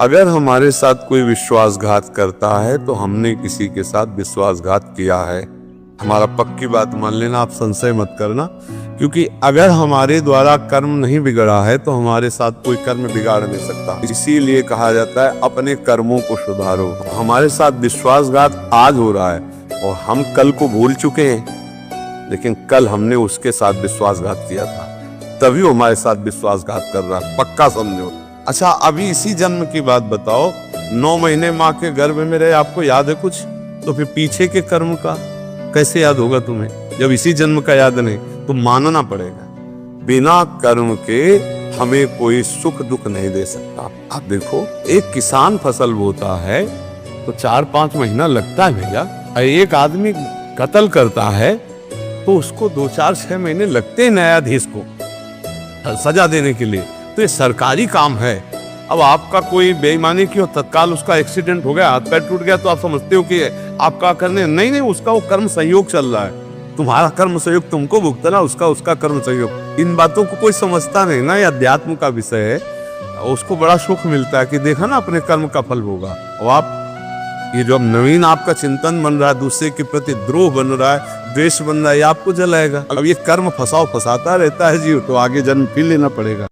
अगर हमारे साथ कोई विश्वासघात करता है तो हमने किसी के साथ विश्वासघात किया है। हमारा पक्की बात मान लेना, आप संशय मत करना, क्योंकि अगर हमारे द्वारा कर्म नहीं बिगड़ा है तो हमारे साथ कोई कर्म बिगाड़ नहीं सकता। इसीलिए कहा जाता है अपने कर्मों को सुधारो। हमारे साथ विश्वासघात आज हो रहा है और हम कल को भूल चुके हैं, लेकिन कल हमने उसके साथ विश्वासघात किया था, तभी वो हमारे साथ विश्वासघात कर रहा है, पक्का समझो। अच्छा, अभी इसी जन्म की बात बताओ, 9 महीने माँ के गर्भ में रहे, आपको याद है कुछ? तो फिर पीछे के कर्म का कैसे याद होगा तुम्हें? जब इसी जन्म का याद नहीं तो मानना पड़ेगा, बिना कर्म के हमें कोई सुख दुख नहीं दे सकता। आप देखो, एक किसान फसल बोता है तो 4-5 महीना लगता है भैया। एक आदमी कत्ल करता है तो उसको 2-4-6 महीने लगते हैं न्यायाधीश को सजा देने के लिए। तो ये सरकारी काम है। अब आपका कोई बेईमानी की हो, तत्काल उसका एक्सीडेंट हो गया, हाथ पैर टूट गया, तो आप समझते हो कि आप क्या करने? नहीं, उसका वो कर्म संयोग चल रहा है। तुम्हारा कर्म संयोग तुमको भुगतना, उसका कर्म संयोग। इन बातों को कोई समझता नहीं ना, ये अध्यात्म का विषय है। उसको बड़ा सुख मिलता है कि देखा ना, अपने कर्म का फल होगा। और आप ये जो नवीन आपका चिंतन बन रहा है, दूसरे के प्रति द्रोह बन रहा है, द्वेष बन रहा है, ये आपको जलाएगा। अब ये कर्म फंसाता रहता है जीव, तो आगे जन्म फिर लेना पड़ेगा।